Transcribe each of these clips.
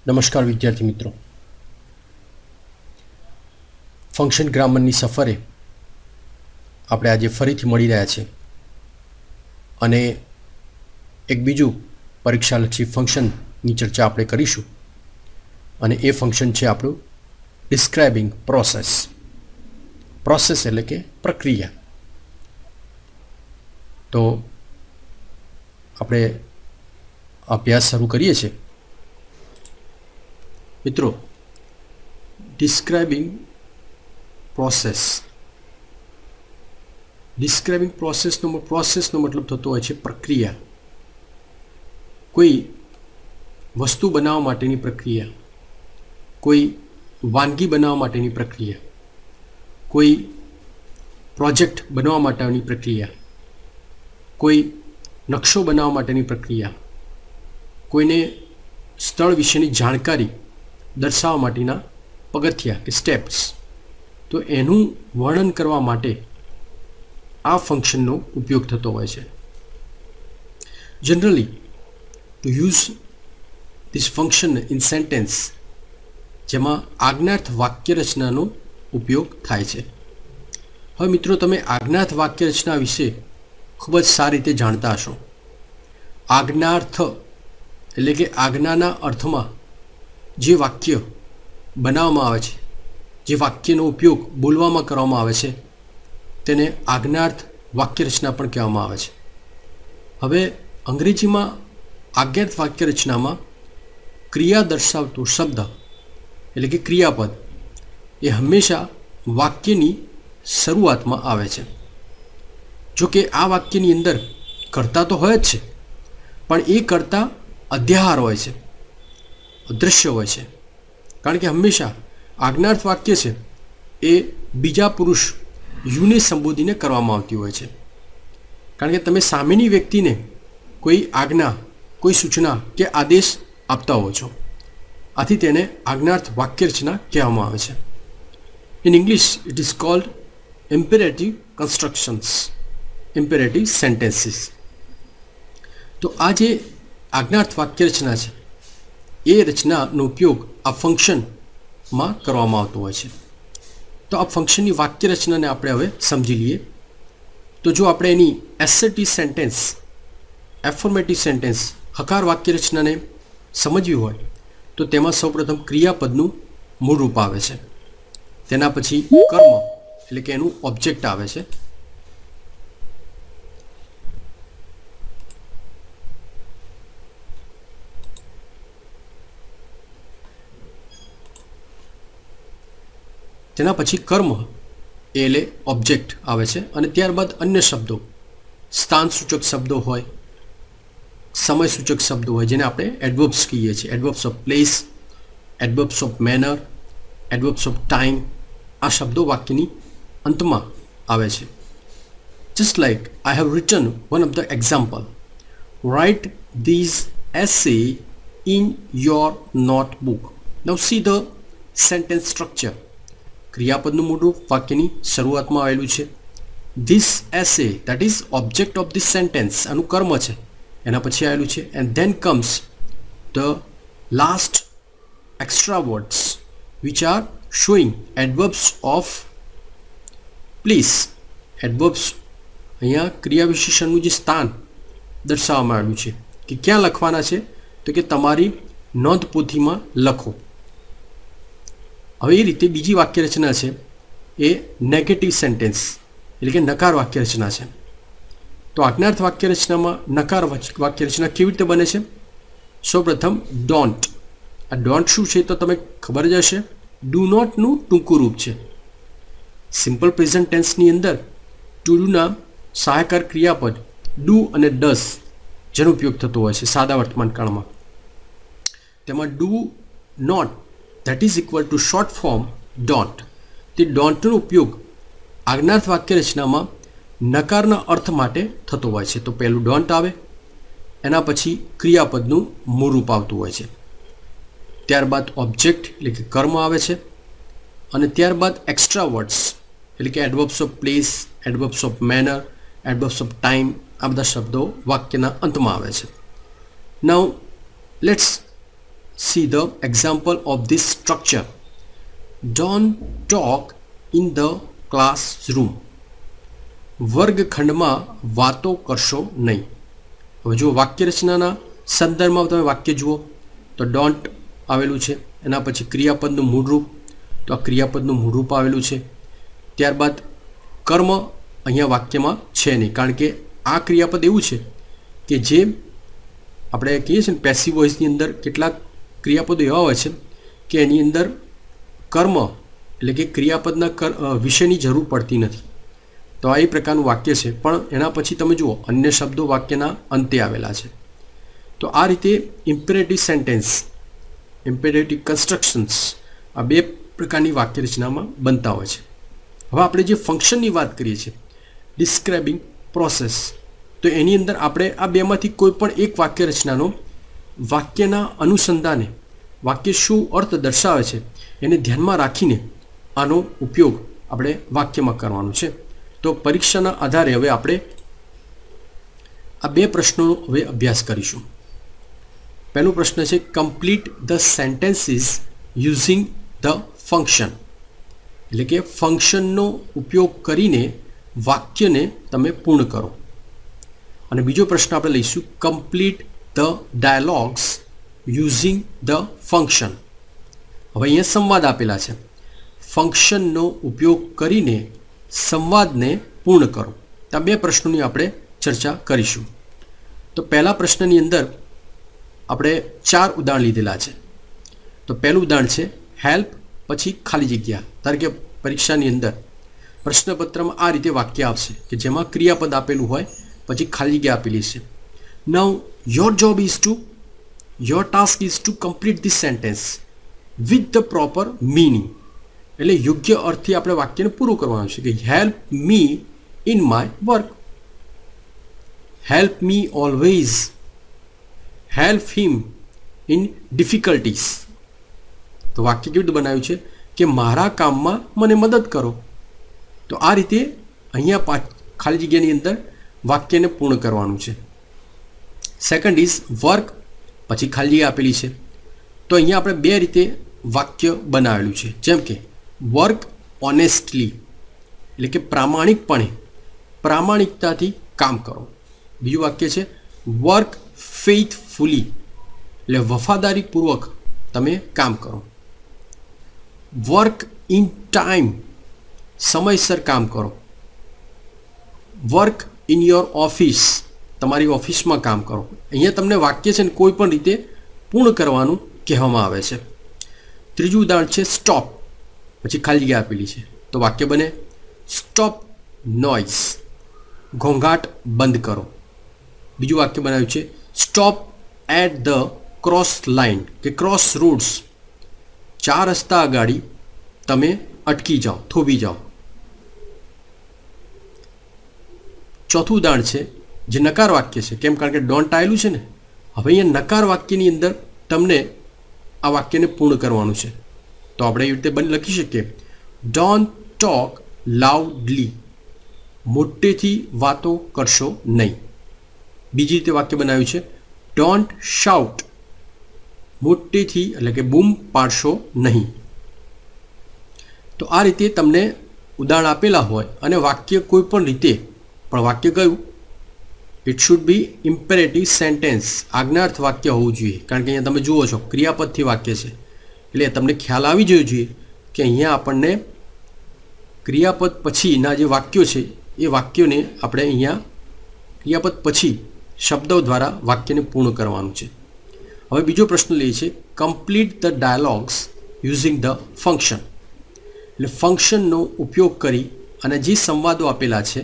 નમસ્કાર વિદ્યાર્થી મિત્રો, ફંક્શન ગ્રામરની સફરે આપણે આજે ફરીથી મળી રહ્યા છે અને એક બીજું પરીક્ષાલક્ષી ફંક્શનની ચર્ચા આપણે કરીશું અને એ ફંક્શન છે આપણું ડિસ્ક્રાઇબિંગ પ્રોસેસ. પ્રોસેસ એટલે કે પ્રક્રિયા. તો આપણે અભ્યાસ શરૂ કરીએ છીએ. મિત્રો, ડિસ્ક્રાઇબિંગ પ્રોસેસનો મતલબ થતો હોય છે પ્રક્રિયા. કોઈ વસ્તુ બનાવવા માટેની પ્રક્રિયા, કોઈ વાનગી બનાવવા માટેની પ્રક્રિયા, કોઈ પ્રોજેક્ટ બનાવવા માટેની પ્રક્રિયા, કોઈ નકશો બનાવવા માટેની પ્રક્રિયા, કોઈને સ્થળ વિશેની જાણકારી દર્શાવવા માટેના પગથિયા કે સ્ટેપ્સ. તો એનું વર્ણન કરવા માટે આ ફંક્શનનો ઉપયોગ થતો હોય છે. Generally to use this function in sentence, જેમાં આજ્ઞાર્થ વાક્ય રચનાનો ઉપયોગ થાય છે. હવે મિત્રો, તમે આજ્ઞાર્થ વાક્ય રચના વિશે ખૂબ જ સારી રીતે જાણતા હશો. આજ્ઞાર્થ એટલે કે આજ્ઞાના અર્થમાં જે વાક્ય બનાવવામાં આવે છે, જે વાક્યનો ઉપયોગ બોલવામાં કરવામાં આવે છે, તેને આજ્ઞાર્થ વાક્ય રચના પણ કહેવામાં આવે છે. હવે અંગ્રેજીમાં આજ્ઞાર્થ વાક્ય રચનામાં ક્રિયા દર્શાવતો શબ્દ એટલે કે ક્રિયાપદ એ હંમેશા વાક્યની શરૂઆતમાં આવે છે. જો કે આ વાક્યની અંદર કર્તા તો હોય જ છે, પણ એ કર્તા અધ્યાહાર હોય છે, અદૃશ્ય હોય છે. કારણ કે હંમેશા આજ્ઞાર્થ વાક્ય છે એ બીજા પુરુષ યુને સંબોધીને કરવામાં આવતી હોય છે. કારણ કે તમે સામેની વ્યક્તિને કોઈ આજ્ઞા, કોઈ સૂચના કે આદેશ આપતા હો છો. આથી તેને આજ્ઞાર્થ વાક્ય રચના કહેવામાં આવે છે. In English it is called imperative constructions, imperative sentences. તો આ જે આજ્ઞાર્થ વાક્ય રચના છે એ રચનાનો ઉપયોગ આ ફંક્શનમાં કરવામાં આવતો હોય છે. તો આ ફંક્શનની વાક્ય રચનાને આપણે હવે સમજી લઈએ. તો જો આપણે એની એસર્ટિવ સેન્ટેન્સ, એફર્મેટિવ સેન્ટેન્સ, હકાર વાક્ય રચનાને સમજવી હોય તો તેમાં સૌપ્રથમ ક્રિયાપદનું મૂળ રૂપ આવે છે. તેના પછી કર્મ એટલે કે એનું ઓબ્જેક્ટ આવે છે. તેના પછી કર્મ એટલે ઓબ્જેક્ટ આવે છે અને ત્યારબાદ અન્ય શબ્દો, સ્થાન સૂચક શબ્દો હોય, સમય સૂચક શબ્દો હોય, જેને આપણે એડવર્બ્સ કહીએ છીએ. Adverbs of place, adverbs of manner, adverbs of time. આ શબ્દો વાક્યની અંતમાં આવે છે. Just like I have written one of the example, write these essay in your notebook. Now see the sentence structure. ક્રિયાપદનું મૂળરૂપ વાક્યની શરૂઆતમાં આવેલું છે. This essay, that is object of this sentence, આનું કર્મ છે, એના પછી આવેલું છે. And then comes the last extra words which are showing એડવર્બ્સ of place. એડવર્બ્સ અહીંયા ક્રિયા વિશેષણનું જે સ્થાન દર્શાવવામાં આવ્યું છે કે ક્યાં લખવાના છે, તો કે તમારી નોંધપોથીમાં લખો. હવે એ રીતે બીજી વાક્ય રચના છે એ નેગેટિવ સેન્ટેન્સ એટલે કે નકાર વાક્ય રચના છે. તો આજ્ઞાર્થ વાક્ય રચનામાં નકાર વાક્ય રચના કેવી રીતે બને છે? સૌપ્રથમ ડોન્ટ. આ ડોન્ટ શું છે તો તમે ખબર જ હશે. ડુ નોટનું ટૂંકું રૂપ છે. સિમ્પલ પ્રેઝન્ટ ટેન્સની અંદર ટુ ડુના સહાયકાર ક્રિયાપદ ડુ અને ડસ જેનો ઉપયોગ થતો હોય છે સાદા વર્તમાન કાળમાં. તેમાં do not that is equal to short form don't. તે ડોન્ટનો ઉપયોગ આજ્ઞાર્થ વાક્ય રચનામાં નકારના અર્થ માટે થતો હોય છે. તો પહેલું ડોન્ટ આવે, એના પછી ક્રિયાપદનું મૂળ રૂપ આવતું હોય છે, ત્યારબાદ ઓબ્જેક્ટ એટલે કે કર્મ આવે છે અને ત્યારબાદ એક્સ્ટ્રા વર્ડ્સ એટલે કે adverbs of place, adverbs of manner, adverbs of time. આ બધા શબ્દો વાક્યના અંતમાં આવે છે. Now let's see the example of this structure. Don't talk in the classroom. વર્ગખંડમાં વાતો કરશો નહીં. હવે જો વાક્ય રચનાના સંદર્ભમાં તમે વાક્ય જુઓ તો ડોન્ટ આવેલું છે, એના પછી ક્રિયાપદનું મૂળરૂપ, તો આ ક્રિયાપદનું મૂળરૂપ આવેલું છે. ત્યારબાદ કર્મ અહીંયા વાક્યમાં છે નહીં, કારણ કે આ ક્રિયાપદ એવું છે કે જે આપણે કહીએ છીએ ને પેસિવ વોઇસની અંદર કેટલાક ક્રિયાપદો એવા હોય છે કે એની અંદર કર્મ એટલે કે ક્રિયાપદના વિષયની જરૂર પડતી નથી. તો આ એ પ્રકારનું વાક્ય છે, પણ એના પછી તમે જુઓ અન્ય શબ્દો વાક્યના અંતે આવેલા છે. તો આ રીતે ઇમ્પેરેટિવ સેન્ટેન્સ, ઇમ્પેરેટિવ કન્સ્ટ્રક્શન્સ આ બે પ્રકારની વાક્ય રચનામાં બનતા હોય છે. હવે આપણે જે ફંક્શનની વાત કરીએ છીએ, ડિસ્ક્રાઇબિંગ પ્રોસેસ, તો એની અંદર આપણે આ બેમાંથી કોઈ પણ એક વાક્ય રચનાનો વાક્યના અનુસંધાને વાક્ય શું અર્થ દર્શાવે છે એને ધ્યાનમાં રાખીને આનો ઉપયોગ આપણે વાક્યમાં કરવાનો છે. તો પરીક્ષાના આધારે હવે આપણે આ બે પ્રશ્નોનો હવે અભ્યાસ કરીશું. પહેલો પ્રશ્ન છે complete the sentences using the function, એટલે કે ફંક્શનનો ઉપયોગ કરીને વાક્યને તમે પૂર્ણ કરો. અને બીજો પ્રશ્ન આપણે લઈશું complete the dialogues using the function. હવે અહીંયા સંવાદ આપેલા છે, ફંક્શનનો ઉપયોગ કરીને સંવાદને પૂર્ણ કરો. તો આ બે પ્રશ્નોની આપણે ચર્ચા કરીશું. તો પહેલા પ્રશ્નની અંદર આપણે 4 ઉદાહરણ લીધેલા છે. તો પહેલું ઉદાહરણ છે હેલ્પ પછી ખાલી જગ્યા. ધારો કે પરીક્ષાની અંદર પ્રશ્નપત્રમાં આ રીતે વાક્ય આવશે કે જેમાં ક્રિયાપદ આપેલું હોય પછી ખાલી જગ્યા આપેલી છે. Now your task is to complete this sentence with the proper meaning. એટલે યોગ્ય અર્થથી આપણે વાક્યને પૂરું કરવાનું છે કે help me in my work, help me always, help him in difficulties. તો વાક્ય કેવું રીતે બનાવ્યું છે કે મારા કામમાં મને મદદ કરો. તો આ રીતે અહીંયા ખાલી જગ્યાની અંદર વાક્યને પૂર્ણ કરવાનું છે. સેકન્ડ ઇઝ વર્ક પછી ખાલી જગ્યા આપેલી છે. તો અહીંયા આપણે બે રીતે વાક્ય બનાવેલું છે, જેમ કે વર્ક ઓનેસ્ટલી એટલે કે પ્રામાણિકપણે, પ્રામાણિકતાથી કામ કરો. બીજું વાક્ય છે વર્ક ફેઇથફુલી એટલે વફાદારીપૂર્વક તમે કામ કરો. વર્ક ઇન ટાઈમ સમયસર કામ કરો. વર્ક ઇન યોર ઓફિસ તમારી ઓફિસમાં કામ કરો. અહીંયા તમને વાક્ય છે ને કોઈ પણ રીતે પૂર્ણ કરવાનું કહેવામાં આવે છે. ત્રીજું ઉદાહરણ છે સ્ટોપ પછી ખાલી જગ્યા આપેલી છે. તો વાક્ય બને સ્ટોપ નોઇઝ ઘોંઘાટ બંધ કરો. બીજું વાક્ય બનાવ્યું છે stop at the cross line કે ક્રોસ રોડ્સ 4 રસ્તા આગળ તમે અટકી જાઓ, થોભી જાઓ. ચોથું ઉદાહરણ છે જે નકાર વાક્ય છે, કેમ કારણ કે ડોન્ટ આવેલું છે ને. હવે અહીંયા નકાર વાક્યની અંદર તમને આ વાક્યને પૂર્ણ કરવાનું છે. તો આપણે એવી રીતે લખી શકીએ ડોન્ટ ટોક લાઉડલી મોટેથી વાતો કરશો નહીં. બીજી રીતે વાક્ય બનાવ્યું છે ડોન્ટ શાઉટ મોટેથી એટલે કે બૂમ પાડશો નહીં. તો આ રીતે તમને ઉદાહરણ આપેલા હોય અને વાક્ય કોઈ પણ રીતે, પણ વાક્ય કયું it should be imperative sentence, આજ્ઞાર્થ વાક્ય હોવું જોઈએ. કારણ કે અહીંયા તમે જુઓ છો ક્રિયાપદથી વાક્ય છે, એટલે તમને ખ્યાલ આવી જવો જોઈએ કે અહીંયા આપણને ક્રિયાપદ પછીના જે વાક્યો છે એ વાક્યોને આપણે અહીંયા ક્રિયાપદ પછી શબ્દો દ્વારા વાક્યને પૂર્ણ કરવાનું છે. હવે બીજો પ્રશ્ન લઈએ છે complete the dialogues using the function, એટલે ફંક્શનનો ઉપયોગ કરી અને જે સંવાદો આપેલા છે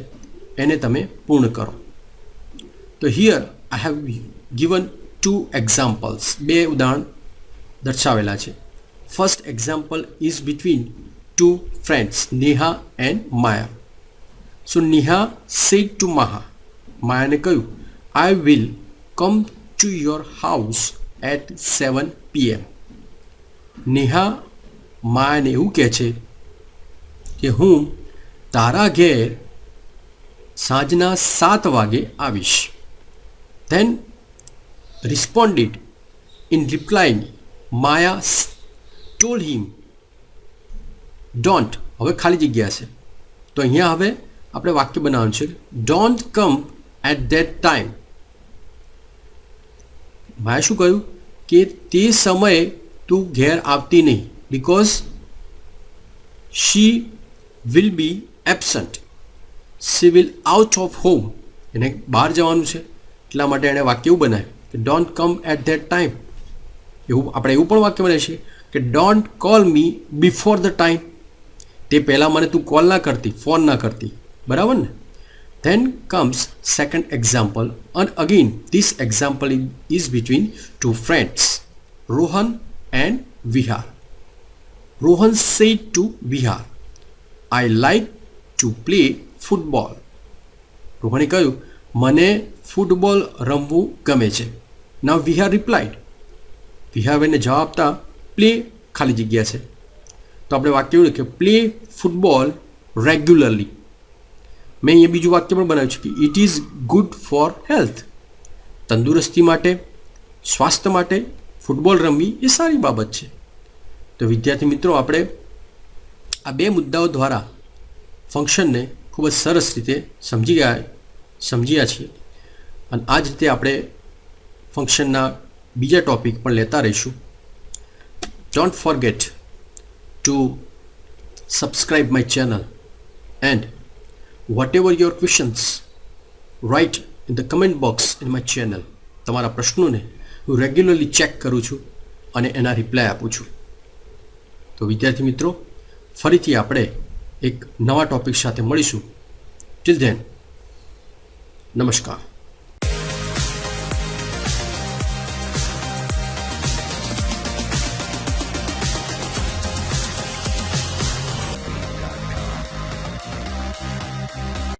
એને તમે પૂર્ણ કરો. તો here I have given 2 examples, 2 ઉદાહરણ દર્શાવેલા છે. First example is between 2 friends Neha and Maya. So Neha said to માયાને કહ્યું I will come to your house at 7 PM. Neha માયાને એવું કહે છે કે હું તારા ઘેર સાંજના 7 વાગે આવીશ. Then responded in replying Maya told him don't, હવે ખાલી જગ્યા છે તો અહીંયા હવે આપણે વાક્ય બનાવવાનું છે don't come at that time. Maya શું કહ્યું કે તે સમયે તું ઘેર આવતી નહીં, because she will be absent, she will out of home, એને બહાર જવાનું છે એટલા માટે એણે વાક્ય એવું બનાવ્યું કે don't come at that time. એવું આપણે એવું પણ વાક્ય બનાવીએ છીએ કે don't call me before the time, તે પહેલાં મને તું કોલ ના કરતી, ફોન ના કરતી, બરાબર ને. Then comes second example, and again this example is between two friends, Rohan and Vihar. Rohan said to Vihar, I like to play football. રોહને કહ્યું મને ફૂટબોલ રમવું ગમે છે. Now Vihar replied, વિહારને જવાબ આપતા પ્લે ખાલી જગ્યા છે તો આપણે વાક્ય એવું કે પ્લે ફૂટબોલ રેગ્યુલરલી. મેં અહીંયા બીજું વાક્ય પણ બનાવ્યું છે કે it is good for health, તંદુરસ્તી માટે, સ્વાસ્થ્ય માટે ફૂટબોલ રમવી એ સારી બાબત છે. તો વિદ્યાર્થી મિત્રો, આપણે આ બે મુદ્દાઓ દ્વારા ફંક્શનને ખૂબ જ સરસ રીતે સમજ્યા છીએ અને આ જ રીતે આપણે ફંક્શનના બીજા ટોપિક પણ લેતા રહીશું. Don't forget two subscribe my channel and whatever your questions, write in the comment box in my channel. તમારા પ્રશ્નોને હું રેગ્યુલરલી ચેક કરું છું અને એના રિપ્લાય આપું છું. તો વિદ્યાર્થી મિત્રો, ફરીથી આપણે એક નવા ટોપિક સાથે મળીશું. ટિલ ધેન, નમસ્કાર.